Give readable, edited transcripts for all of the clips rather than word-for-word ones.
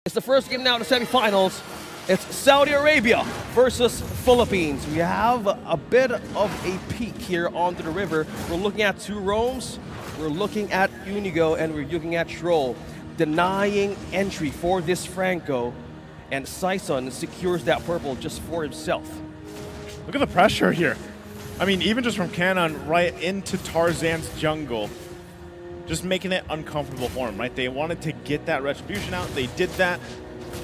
It's the first game now in the semifinals. It's Saudi Arabia versus Philippines. We have a bit of a peek here onto the river. We're looking at two roams. We're looking at Unigo and we're looking at Troll. Denying entry for this Franco. And Sison secures that purple just for himself. Look at the pressure here. I mean, even just from Canon right into Tarzan's jungle, just making it uncomfortable for him, right? They wanted to get that retribution out. They did that.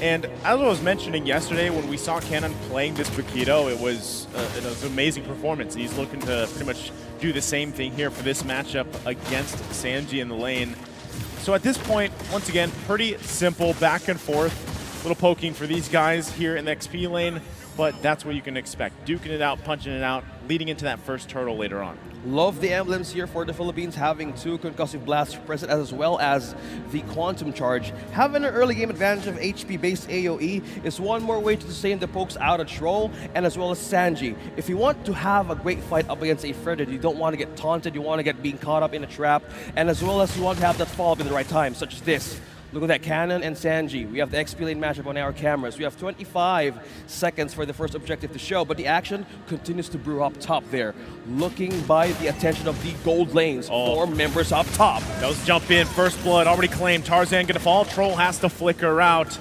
And as I was mentioning yesterday, when we saw Canon playing this Paquito, it was an amazing performance. He's looking to pretty much do the same thing here for this matchup against Sanji in the lane. So at this point, once again, pretty simple back and forth. Little poking for these guys here in the XP lane, but that's what you can expect. Duking it out, punching it out, leading into that first turtle later on. Love the emblems here for the Philippines, having two concussive blasts present as well as the quantum charge. Having an early game advantage of HP-based AoE is one more way to sustain the pokes out of Troll and as well as Sanji. If you want to have a great fight up against a Freddy, you don't want to get taunted, you want to get being caught up in a trap, and as well as you want to have that follow-up in the right time, such as this. Look at that, Canon and Sanji. We have the XP lane matchup on our cameras. We have 25 seconds for the first objective to show, but the action continues to brew up top there. Looking by the attention of the gold lanes, four members up top. Those jump in, first blood already claimed. Tarzan gonna fall, Troll has to flicker out.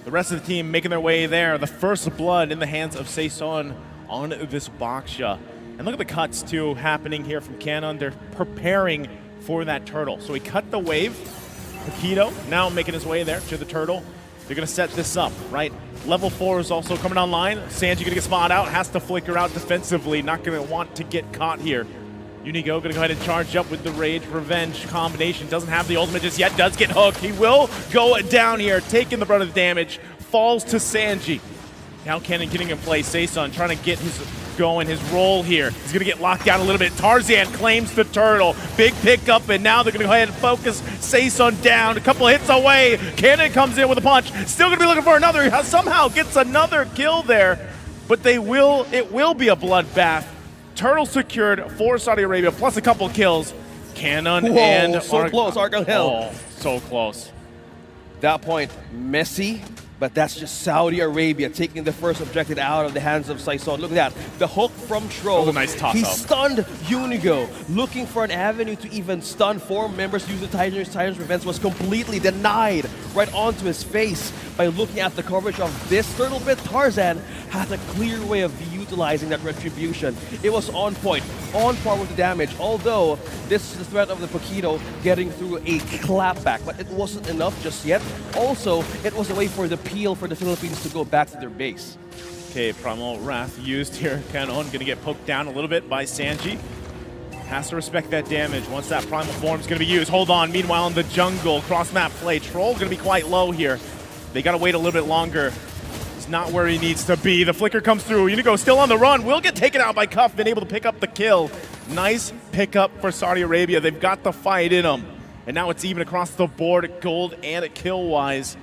The rest of the team making their way there. The first blood in the hands of Saison on this Baksha. And look at the cuts too happening here from Canon. They're preparing for that turtle. So he cut the wave. Paquito now making his way there to the turtle. They're going to set this up, right? Level 4 is also coming online. Sanji going to get spotted out, has to flicker out defensively. Not going to want to get caught here. Unigo going to go ahead and charge up with the Rage Revenge combination. Doesn't have the ultimate just yet, does get hooked. He will go down here, taking the brunt of the damage. Falls to Sanji. Now Cannon getting in play. Saison trying to get his his role here. He's going to get locked down a little bit. Tarzan claims the turtle. Big pickup, and now they're going to go ahead and focus Saison down. A couple hits away. Cannon comes in with a punch. Still going to be looking for another. Somehow gets another kill there, but it will be a bloodbath. Turtle secured for Saudi Arabia, plus a couple kills. Canon and so close, Arcangel. Oh, so close. That point, messy. But that's just Saudi Arabia taking the first objective out of the hands of Saison. Look at that. The hook from Troll. Oh, nice toss he up. stunned Unigo. Looking for an avenue to even stun four members using Titan's Revenge was completely denied right onto his face. By looking at the coverage of this turtle bit, Tarzan had a clear way of utilizing that retribution. It was on point, on par with the damage, although this is the threat of the Paquito getting through a clapback, but it wasn't enough just yet. Also, it was a way for the peel for the Philippines to go back to their base. Okay, Primal Wrath used here. Canon gonna get poked down a little bit by Sanji. Has to respect that damage once that Primal Form's gonna be used. Hold on, meanwhile in the jungle, cross-map play. Troll gonna be quite low here. They gotta wait a little bit longer. He's not where he needs to be. The flicker comes through. Unigo still on the run. Will get taken out by Cuff, been able to pick up the kill. Nice pickup for Saudi Arabia. They've got the fight in them. And now it's even across the board at gold and at kill-wise.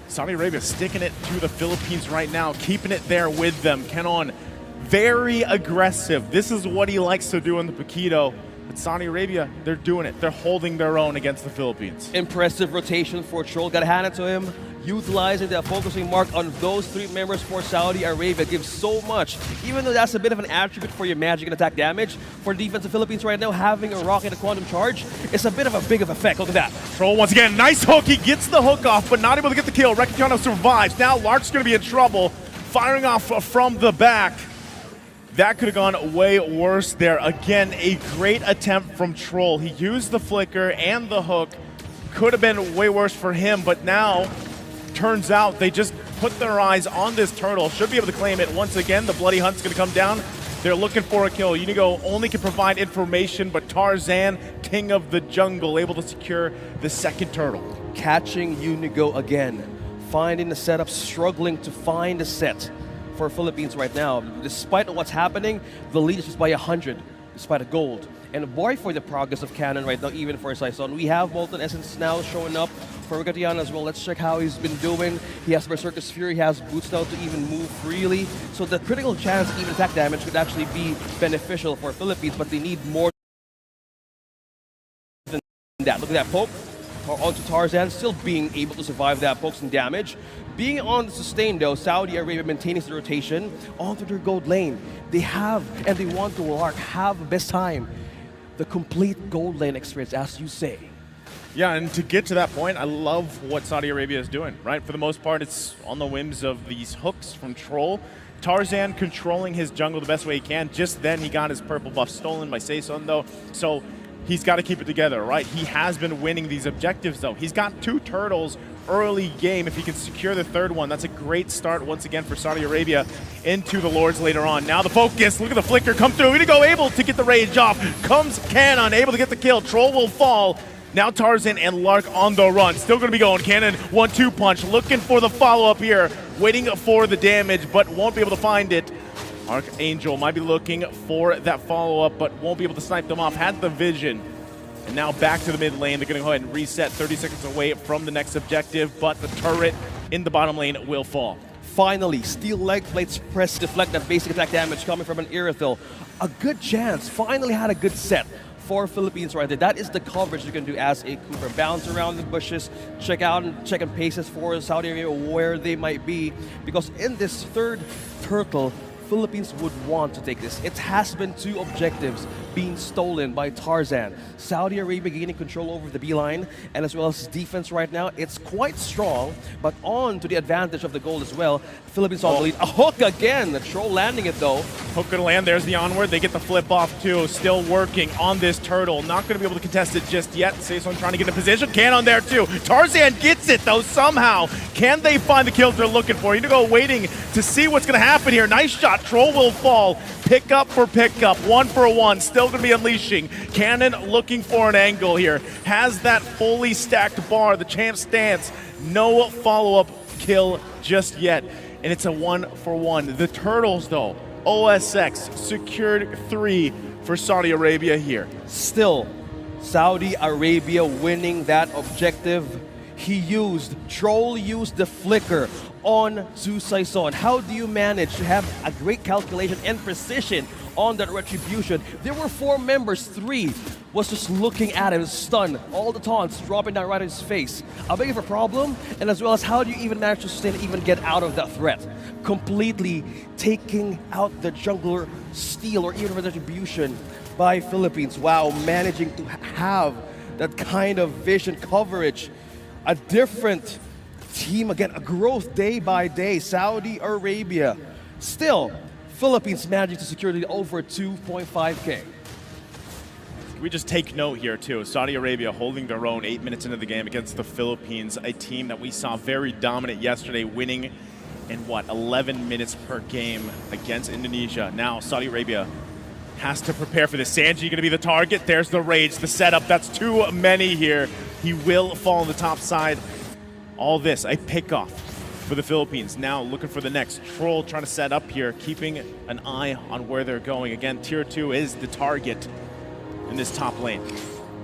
Saudi Arabia sticking it to the Philippines right now, keeping it there with them. Canon, very aggressive. This is what he likes to do in the Paquito. But Saudi Arabia, they're doing it. They're holding their own against the Philippines. Impressive rotation for Troll. Got to hand it to him. Utilizing that focusing mark on those three members for Saudi Arabia gives so much. Even though that's a bit of an attribute for your magic and attack damage, for the defense of Philippines right now, having a rock and a quantum charge, it's a bit of a big of effect. Look at that. Troll once again, nice hook. He gets the hook off, but not able to get the kill. Reckiano survives. Now Lark's going to be in trouble. Firing off from the back. That could have gone way worse there. Again, a great attempt from Troll. He used the flicker and the hook. Could have been way worse for him, but now turns out they just put their eyes on this turtle. Should be able to claim it once again. The bloody hunt's going to come down. They're looking for a kill. Unigo only can provide information, but Tarzan, king of the jungle, able to secure the second turtle. Catching Unigo again. Finding the setup, struggling to find a set for Philippines right now. Despite what's happening, the lead is just by 100, despite a gold. And boy, for the progress of Canon right now, even for Saison. We have Molten Essence now showing up for Reckiano as well. Let's check how he's been doing. He has Berserker Sphere, he has Boots now to even move freely. So the critical chance, even attack damage, could actually be beneficial for Philippines, but they need more than that. Look at that poke. onto Tarzan, still being able to survive that pokes and damage. Being on the sustain though, Saudi Arabia maintaining the rotation onto their gold lane. They have, and they want to have best time. The complete gold lane experience, as you say. Yeah, and to get to that point, I love what Saudi Arabia is doing, right? For the most part, it's on the whims of these hooks from Troll. Tarzan controlling his jungle the best way he can. Just then, he got his purple buff stolen by Saison, though. So he's got to keep it together, right? He has been winning these objectives, though. He's got 2 turtles early game. If he can secure the 3rd one, that's a great start once again for Saudi Arabia into the Lords later on. Now the focus, look at the flicker come through. Inigo able to get the rage off. Comes Cannon, able to get the kill. Troll will fall. Now Tarzan and Lark on the run. Still going to be going. Cannon 1-2 punch. Looking for the follow-up here. Waiting for the damage, but won't be able to find it. Archangel might be looking for that follow-up, but won't be able to snipe them off. Had the vision. And now back to the mid lane. They're going to go ahead and reset 30 seconds away from the next objective, but the turret in the bottom lane will fall. Finally, steel leg plates press to deflect that basic attack damage coming from an Irithil. A good chance. Finally had a good set for Philippines right there. That is the coverage you can do as a Cooper. Bounce around the bushes, check and paces for Saudi Arabia where they might be. Because in this 3rd turtle, Philippines would want to take this. It has been 2 objectives being stolen by Tarzan. Saudi Arabia gaining control over the B-line, and as well as defense right now. It's quite strong, but on to the advantage of the goal as well. Philippines on the lead. A hook again. The Troll landing it though. Hook gonna land. There's the onward. They get the flip off too. Still working on this turtle. Not gonna be able to contest it just yet. Saison trying to get in position. Cannon there too. Tarzan gets it though somehow. Can they find the kills they're looking for? Inigo waiting to see what's gonna happen here. Nice shot. Troll will fall. Pick up for pickup. 1 for 1. Still going to be unleashing. Cannon looking for an angle here. Has that fully stacked bar. The champ stance. No follow-up kill just yet. And it's a 1 for 1. The Turtles, though, OSX secured 3 for Saudi Arabia here. Still, Saudi Arabia winning that objective. Troll used the flicker on to Saison. How do you manage to have a great calculation and precision on that retribution? There were 4 members, 3 was just looking at him, stunned, all the taunts dropping down right in his face. A big of a problem, and as well as how do you even manage to sustain and even get out of that threat? Completely taking out the jungler steal or even retribution by Philippines. Wow, managing to have that kind of vision coverage. A different team, again, a growth day by day. Saudi Arabia. Still, Philippines managing to secure the over 2.5K. We just take note here too. Saudi Arabia holding their own 8 minutes into the game against the Philippines, a team that we saw very dominant yesterday, winning in 11 minutes per game against Indonesia. Now Saudi Arabia has to prepare for this. Sanji going to be the target. There's the rage, the setup. That's too many here. He will fall on the top side. All this, a pick-off for the Philippines. Now looking for the next. Troll trying to set up here, keeping an eye on where they're going. Again, Tier 2 is the target in this top lane.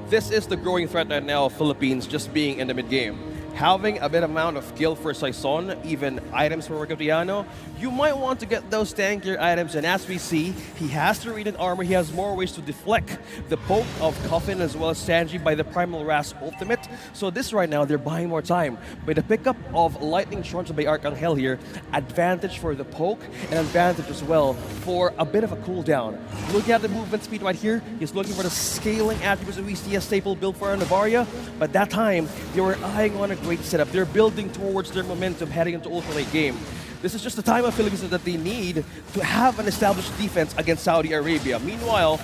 This is the growing threat right now of Philippines just being in the mid-game. Having a bit amount of kill for Saison, even items for Rigotiano, you might want to get those tankier items, and as we see, he has the Radiant armor, he has more ways to deflect the poke of Coffin as well as Sanji by the Primal Ras ultimate. So this right now, they're buying more time. By the pickup of Lightning Truncheon by Archangel here, advantage for the poke, and advantage as well for a bit of a cooldown. Look at the movement speed right here, he's looking for the scaling attributes that we see as staple build for Navaria, but that time, they were eyeing on a great setup. They're building towards their momentum heading into ultra late game. This is just the time of Philippines that they need to have an established defense against Saudi Arabia. Meanwhile,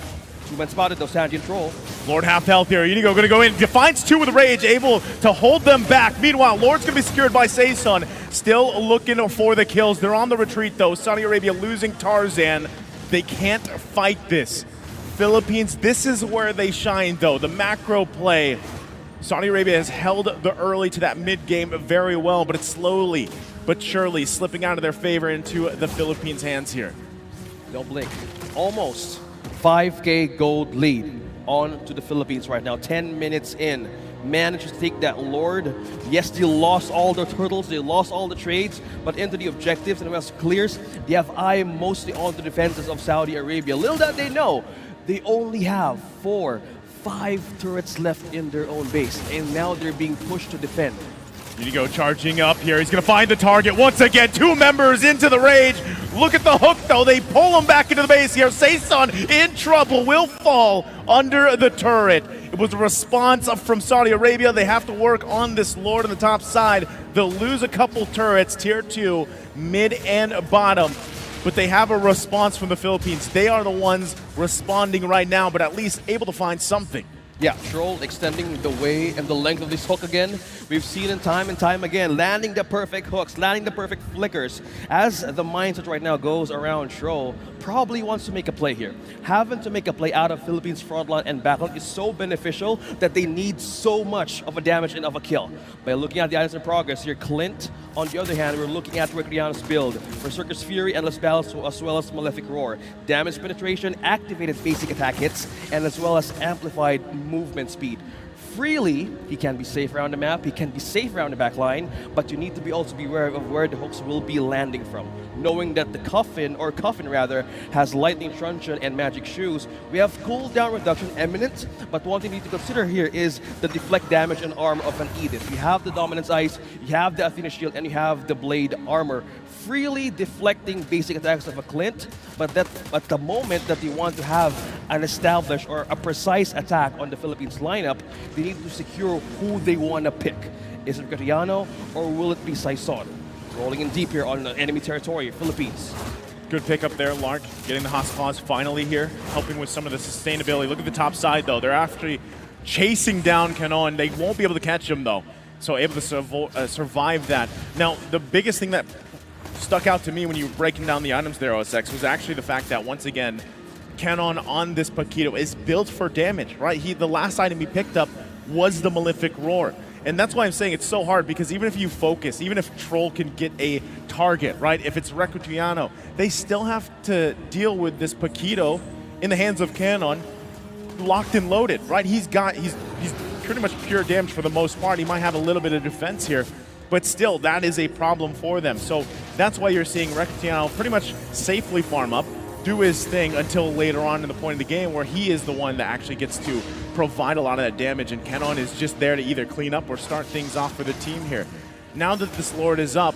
2 men spotted though, Sanji and Troll. Lord half health here. Inigo going to go in. Defines 2 with rage, able to hold them back. Meanwhile, Lord's going to be secured by Saison. Still looking for the kills. They're on the retreat though. Saudi Arabia losing Tarzan. They can't fight this. Philippines, this is where they shine though. The macro play. Saudi Arabia has held the early to that mid-game very well, but it's slowly but surely slipping out of their favor into the Philippines' hands here. Don't blink. Almost 5K gold lead on to the Philippines right now. 10 minutes in. Managed to take that Lord. Yes, they lost all their turtles, they lost all the trades, but into the objectives and as clears, they have eye mostly on the defenses of Saudi Arabia. Little that they know, they only have 4 5 turrets left in their own base, and now they're being pushed to defend. Inigo charging up here. He's going to find the target once again. 2 members into the rage. Look at the hook, though. They pull him back into the base here. Saison in trouble. Will fall under the turret. It was a response from Saudi Arabia. They have to work on this Lord on the top side. They'll lose a couple turrets, tier 2, mid and bottom. But they have a response from the Philippines. They are the ones responding right now, but at least able to find something. Yeah, Troll extending the way and the length of this hook again. We've seen it time and time again, landing the perfect hooks, landing the perfect flickers. As the mindset right now goes around, Troll probably wants to make a play here. Having to make a play out of Philippines frontline and backline is so beneficial that they need so much of a damage and of a kill. By looking at the items in progress here, Clint, on the other hand, we're looking at Recreano's build. Berserker's Fury, Endless Battles, as well as Malefic Roar. Damage penetration, activated basic attack hits, and as well as amplified movement speed. Freely, he can be safe around the map, he can be safe around the back line, but you need to also be aware of where the hooks will be landing from. Knowing that the Coffin rather, has Lightning Truncheon and Magic Shoes, we have cooldown reduction imminent, but one thing you need to consider here is the deflect damage and armor of an Edith. You have the Dominance Ice, you have the Athena Shield, and you have the Blade Armor. Freely deflecting basic attacks of a Clint, but at the moment that they want to have an established or a precise attack on the Philippines lineup, they need to secure who they want to pick. Is it Recreano or will it be Saison? Rolling in deep here on enemy territory, Philippines. Good pick up there, Lark. Getting the Hospause finally here, helping with some of the sustainability. Look at the top side, though. They're actually chasing down Canon. They won't be able to catch him, though. So able to survive that. Now, the biggest thing that stuck out to me when you were breaking down the items there, OSX, was actually the fact that, once again, Canon on this Paquito is built for damage, right? The last item he picked up was the Malefic Roar. And that's why I'm saying it's so hard, because even if you focus, even if Troll can get a target, right? If it's Recreano, they still have to deal with this Paquito in the hands of Canon, locked and loaded, right? He's pretty much pure damage for the most part. He might have a little bit of defense here, but still, that is a problem for them. So that's why you're seeing Recreano pretty much safely farm up, do his thing until later on in the point of the game where he is the one that actually gets to provide a lot of that damage, and Canon is just there to either clean up or start things off for the team here. Now that this Lord is up,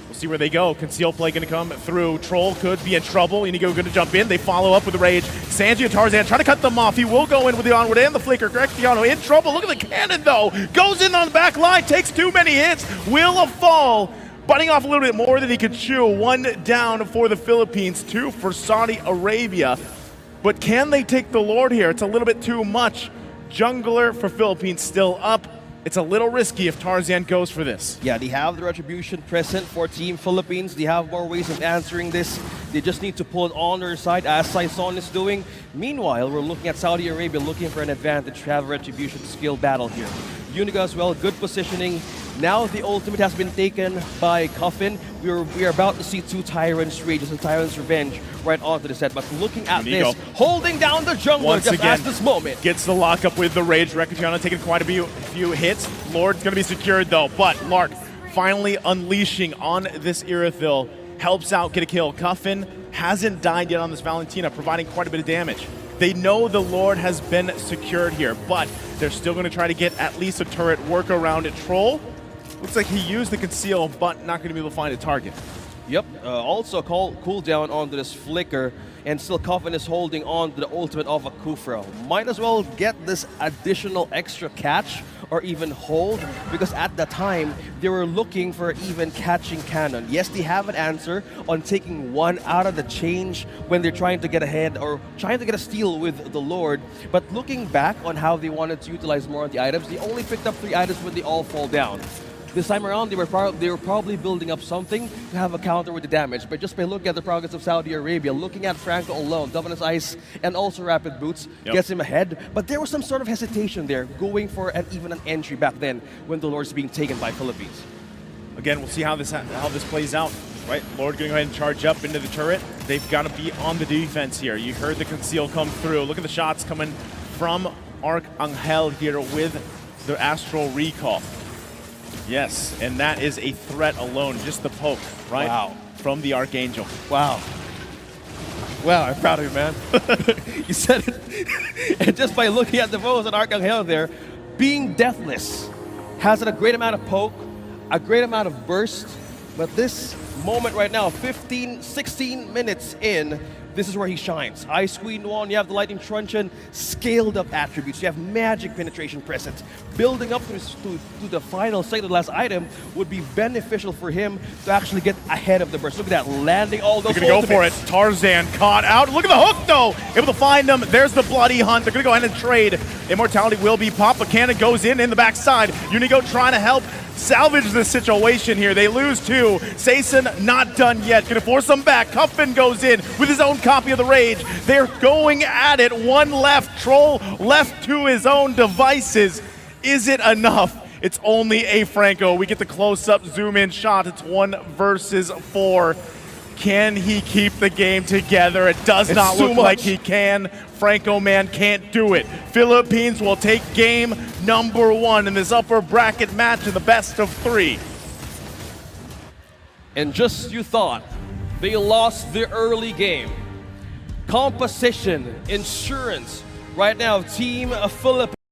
we'll see where they go. Conceal play going to come through. Troll could be in trouble. Inigo going to jump in. They follow up with the Rage. Sanji and Tarzan trying to cut them off. He will go in with the onward and the flicker. Recreano in trouble. Look at the cannon, though. Goes in on the back line. Takes too many hits. Will fall. Biting off a little bit more than he could chew. 1 down for the Philippines, 2 for Saudi Arabia. But can they take the Lord here? It's a little bit too much. Jungler for Philippines still up. It's a little risky if Tarzan goes for this. Yeah, they have the Retribution present for Team Philippines. They have more ways of answering this. They just need to pull it on their side, as Saison is doing. Meanwhile, we're looking at Saudi Arabia looking for an advantage to have a Retribution skill battle here. Uniga as well, good positioning. Now the ultimate has been taken by Coffin. We are about to see 2 Tyrants' Rages and Tyrants' Revenge right onto the set. But looking at Inigo, this, holding down the jungler once just again, at this moment. Gets the lockup with the Rage. Recreano taking quite a few hits. Lord's going to be secured, though. But Lark finally unleashing on this Irithyll. Helps out get a kill. Coffin hasn't died yet on this Valentina, providing quite a bit of damage. They know the Lord has been secured here, but they're still going to try to get at least a turret work around it. Troll, looks like he used the conceal, but not going to be able to find a target. Yep, also cooldown onto this flicker, and still Coffin is holding on to the ultimate of a Kufra. Might as well get this additional extra catch or even hold, because at the time they were looking for even catching Cannon. Yes, they have an answer on taking 1 out of the change when they're trying to get ahead or trying to get a steal with the Lord, but looking back on how they wanted to utilize more of the items, they only picked up 3 items when they all fall down. This time around, they were probably building up something to have a counter with the damage, but just by looking at the progress of Saudi Arabia, looking at Franco alone, Dominance Ice, and also Rapid Boots, gets him ahead. But there was some sort of hesitation there, going for even an entry back then when the Lord's being taken by Philippines. Again, we'll see how this plays out. Right, Lord going to go ahead and charge up into the turret. They've got to be on the defense here. You heard the conceal come through. Look at the shots coming from Arcangel here with the Astral Recall. Yes, and that is a threat alone, just the poke, right? Wow. From the Archangel. Wow. Wow, I'm proud of you, man. You said it. And just by looking at the votes on Arcangel there, being deathless has a great amount of poke, a great amount of burst, but this moment right now, 15, 16 minutes in, this is where he shines. Ice Queen 1, you have the Lightning Truncheon, scaled up attributes. You have magic penetration presence. Building up to the final second last item would be beneficial for him to actually get ahead of the burst. Look at that, landing all those They're gonna go for it. Tarzan caught out. Look at the hook though. Able to find him. There's the bloody hunt. They're gonna go ahead and trade. Immortality will be popped, but Cannon goes in the backside. Unigo trying to help salvage the situation here. They lose two. Sason not done yet. Gonna force them back. Cuffin goes in with his own copy of the Rage. They're going at it. One left. Troll left to his own devices. Is it enough? It's only a Franco. We get the close-up zoom-in shot. It's 1 versus 4. Can he keep the game together? It does not look like he can. Franco man can't do it. Philippines will take game number 1 in this upper bracket match in the best of 3. And just you thought, they lost the early game. Composition, insurance, right now, Team Philippines.